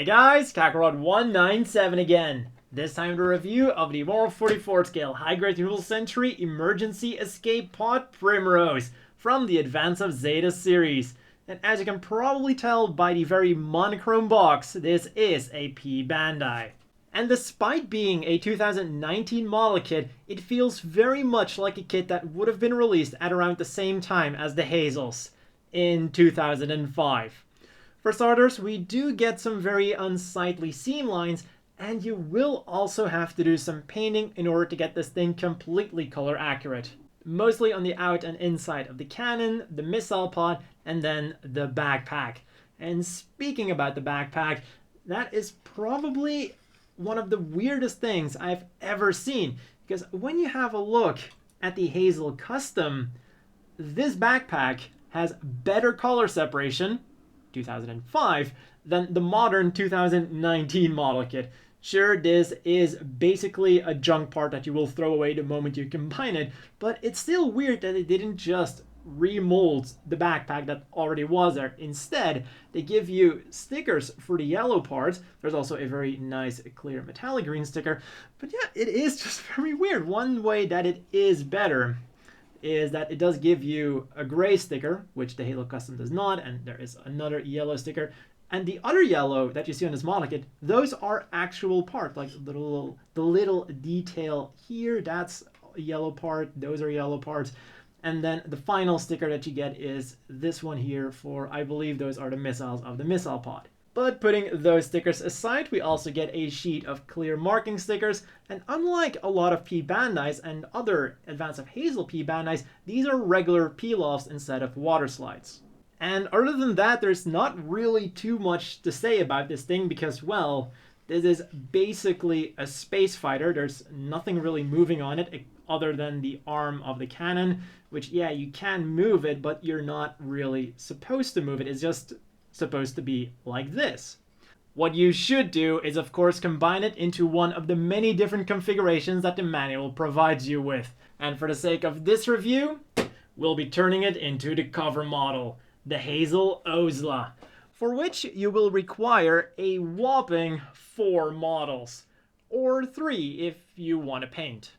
Hey guys, Kakarot197 again. This time the review of the 144 scale high-grade Dual Century Emergency Escape Pod Primrose from the Advance of Zeta series. And as you can probably tell by the very monochrome box, this is a P-Bandai. And despite being a 2019 model kit, it feels very much like a kit that would have been released at around the same time as the Hazels in 2005. For starters, we do get some very unsightly seam lines, and you will also have to do some painting in order to get this thing completely color accurate. Mostly on the out and inside of the cannon, the missile pod, and then the backpack. And speaking about the backpack, that is probably one of the weirdest things I've ever seen. Because when you have a look at the Hazel Custom, this backpack has better color separation, 2005, than the modern 2019 model kit. Sure, this is basically a junk part that you will throw away the moment you combine it, but it's still weird that they didn't just remold the backpack that already was there. Instead, they give you stickers for the yellow parts. There's also a very nice clear metallic green sticker, but yeah, it is just very weird. One way that it is better is that it does give you a gray sticker, which the Halo Custom does not, and there is another yellow sticker. And the other yellow that you see on this model kit, those are actual parts, like the little detail here, that's a yellow part, those are yellow parts. And then the final sticker that you get is this one here for, I believe those are the missiles of the missile pod. But putting those stickers aside, we also get a sheet of clear marking stickers, and unlike a lot of P-Bandais and other Advance of Hazel P-Bandais, these are regular peel-offs instead of water slides. And other than that, there's not really too much to say about this thing because, well, this is basically a space fighter. There's nothing really moving on it other than the arm of the cannon, which, yeah, you can move it, but you're not really supposed to move it. It's just supposed to be like this. What you should do is, of course, combine it into one of the many different configurations that the manual provides you with. And for the sake of this review, we'll be turning it into the cover model, the Hazel Owsla, for which you will require a whopping 4 models, or 3 if you want to paint.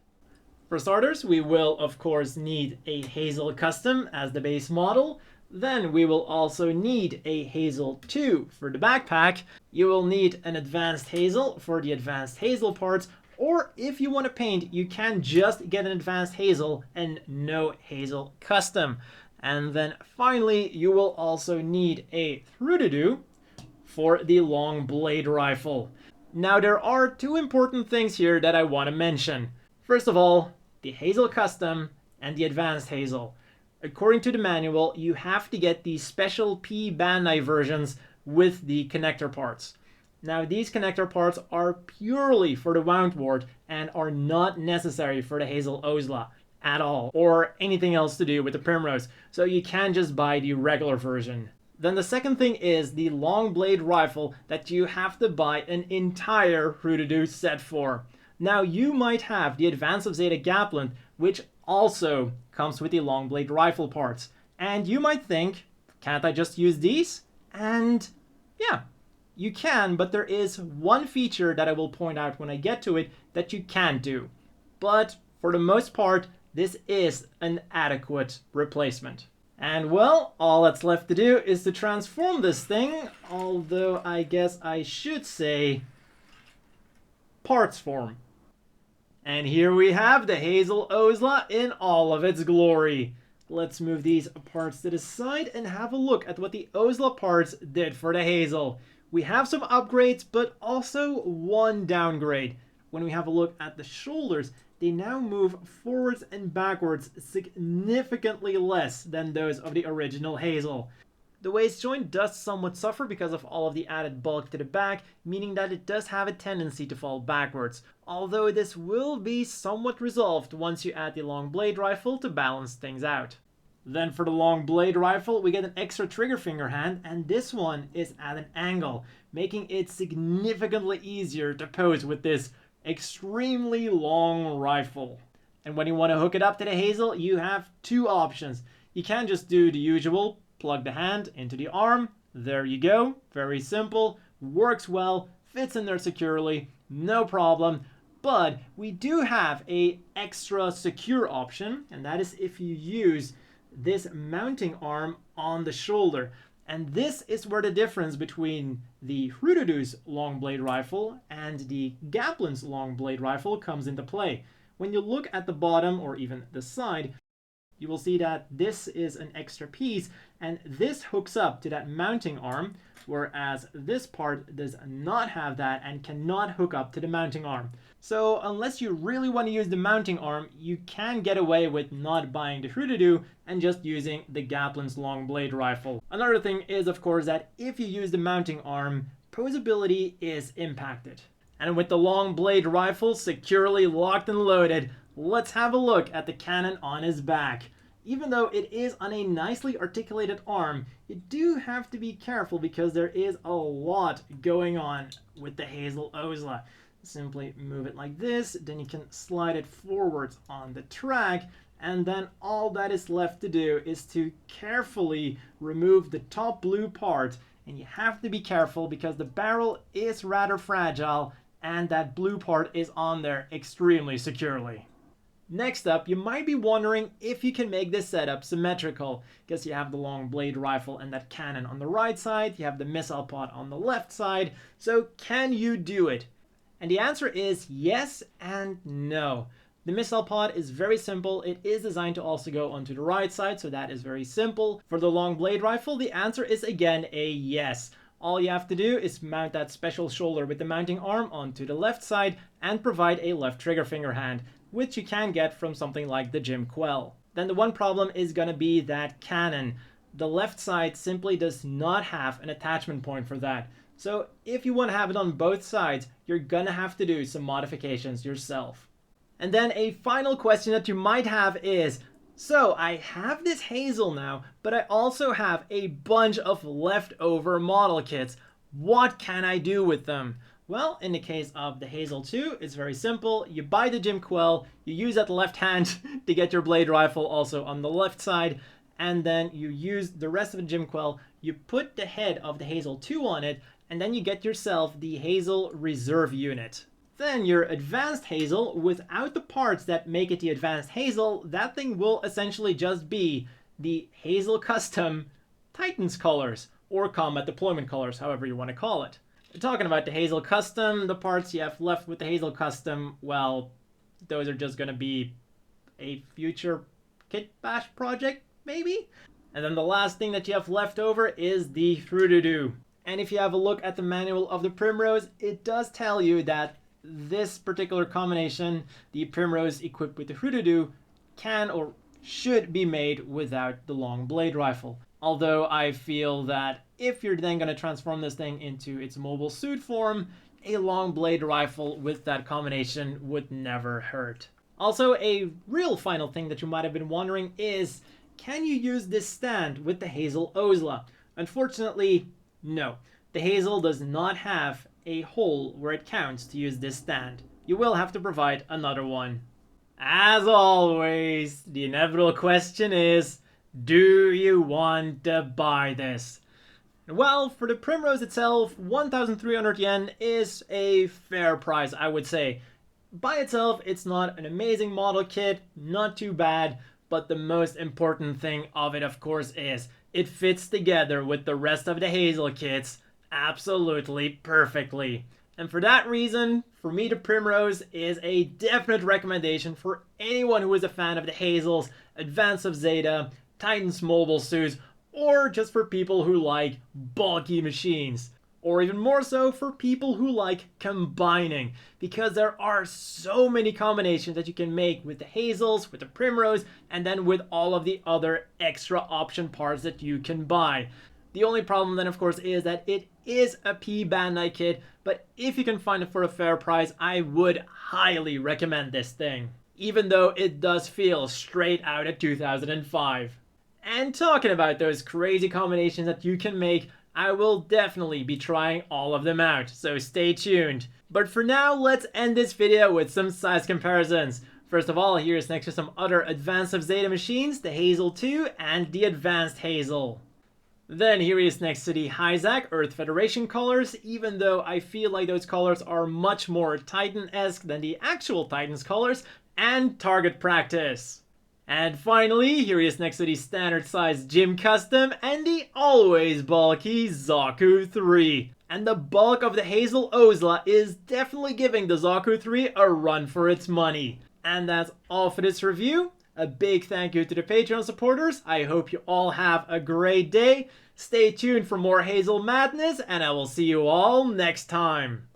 For starters, we will, of course, need a Hazel Custom as the base model. Then we will also need a Hazel 2 for the backpack. You will need an Advanced Hazel for the Advanced Hazel parts, or if you want to paint, you can just get an Advanced Hazel and no Hazel Custom. And then finally, you will also need a through-to-do for the long blade rifle. Now there are 2 important things here that I want to mention. First of all, the Hazel Custom and the Advanced Hazel. According to the manual, you have to get these special P-Bandai versions with the connector parts. Now, these connector parts are purely for the wound ward and are not necessary for the Hazel Owsla at all, or anything else to do with the Primrose, so you can just buy the regular version. Then the second thing is the long blade rifle that you have to buy an entire through-to-do set for. Now, you might have the Advance of Zeta Gapland, which also comes with the long blade rifle parts. And you might think, can't I just use these? And yeah, you can, but there is one feature that I will point out when I get to it that you can't do. But for the most part, this is an adequate replacement. And well, all that's left to do is to transform this thing, although I guess I should say parts form. And here we have the Hazel Owsla in all of its glory. Let's move these parts to the side and have a look at what the Owsla parts did for the Hazel. We have some upgrades, but also one downgrade. When we have a look at the shoulders, they now move forwards and backwards significantly less than those of the original Hazel. The waist joint does somewhat suffer because of all of the added bulk to the back, meaning that it does have a tendency to fall backwards, although this will be somewhat resolved once you add the long blade rifle to balance things out. Then for the long blade rifle, we get an extra trigger finger hand, and this one is at an angle, making it significantly easier to pose with this extremely long rifle. And when you want to hook it up to the Hazel, you have 2 options. You can just do the usual, plug the hand into the arm, there you go, very simple, works well, fits in there securely, no problem. But we do have a extra secure option, and that is if you use this mounting arm on the shoulder. And this is where the difference between the Rududu's long blade rifle and the Gaplin's long blade rifle comes into play. When you look at the bottom or even the side, you will see that this is an extra piece, and this hooks up to that mounting arm, whereas this part does not have that and cannot hook up to the mounting arm. So unless you really want to use the mounting arm, you can get away with not buying the Rududu and just using the Gaplin's long blade rifle. Another thing is, of course, that if you use the mounting arm, poseability is impacted. And with the long blade rifle securely locked and loaded, let's have a look at the cannon on his back. Even though it is on a nicely articulated arm, you do have to be careful because there is a lot going on with the Hazel Owsla. Simply move it like this, then you can slide it forwards on the track, and then all that is left to do is to carefully remove the top blue part. And you have to be careful because the barrel is rather fragile and that blue part is on there extremely securely. Next up, you might be wondering if you can make this setup symmetrical, because you have the long blade rifle and that cannon on the right side, you have the missile pod on the left side, so can you do it? And the answer is yes and no. The missile pod is very simple. It is designed to also go onto the right side, so that is very simple. For the long blade rifle, the answer is again a yes. All you have to do is mount that special shoulder with the mounting arm onto the left side and provide a left trigger finger hand, which you can get from something like the Jim Quell. Then the one problem is going to be that cannon. The left side simply does not have an attachment point for that. So if you want to have it on both sides, you're going to have to do some modifications yourself. And then a final question that you might have is, so I have this Hazel now, but I also have a bunch of leftover model kits. What can I do with them? Well, in the case of the Hazel 2, it's very simple. You buy the Jim Quell, you use that left hand to get your blade rifle also on the left side, and then you use the rest of the Jim Quell, you put the head of the Hazel 2 on it, and then you get yourself the Hazel Reserve unit. Then your Advanced Hazel, without the parts that make it the Advanced Hazel, that thing will essentially just be the Hazel Custom Titans colors, or Combat Deployment colors, however you want to call it. Talking about the Hazel Custom, the parts you have left with the Hazel Custom, well, those are just going to be a future kit bash project, maybe? And then the last thing that you have left over is the Rududu. And if you have a look at the manual of the Primrose, it does tell you that this particular combination, the Primrose equipped with the Rududu, can or should be made without the long blade rifle. Although I feel that if you're then going to transform this thing into its mobile suit form, a long blade rifle with that combination would never hurt. Also, a real final thing that you might have been wondering is, can you use this stand with the Hazel Owsla? Unfortunately, no. The Hazel does not have a hole where it counts to use this stand. You will have to provide another one. As always, the inevitable question is, do you want to buy this? Well, for the Primrose itself, 1,300 yen is a fair price, I would say. By itself, it's not an amazing model kit, not too bad, but the most important thing of it, of course, is it fits together with the rest of the Hazel kits absolutely perfectly. And for that reason, for me, the Primrose is a definite recommendation for anyone who is a fan of the Hazels, Advance of Zeta, Titans mobile suits, or just for people who like bulky machines. Or even more so for people who like combining, because there are so many combinations that you can make with the Hazels, with the Primrose, and then with all of the other extra option parts that you can buy. The only problem then, of course, is that it is a P-Bandai kit, but if you can find it for a fair price, I would highly recommend this thing, even though it does feel straight out of 2005. And talking about those crazy combinations that you can make, I will definitely be trying all of them out, so stay tuned. But for now, let's end this video with some size comparisons. First of all, here's next to some other Advance of Zeta machines, the Hazel 2 and the Advanced Hazel. Then here he is next to the HGUC Earth Federation colors, even though I feel like those colors are much more Titan-esque than the actual Titans colors, and Target Practice. And finally, here he is next to the standard size Gym Custom and the always bulky Zaku 3. And the bulk of the Hazel Owsla is definitely giving the Zaku 3 a run for its money. And that's all for this review. A big thank you to the Patreon supporters. I hope you all have a great day. Stay tuned for more Hazel madness, and I will see you all next time.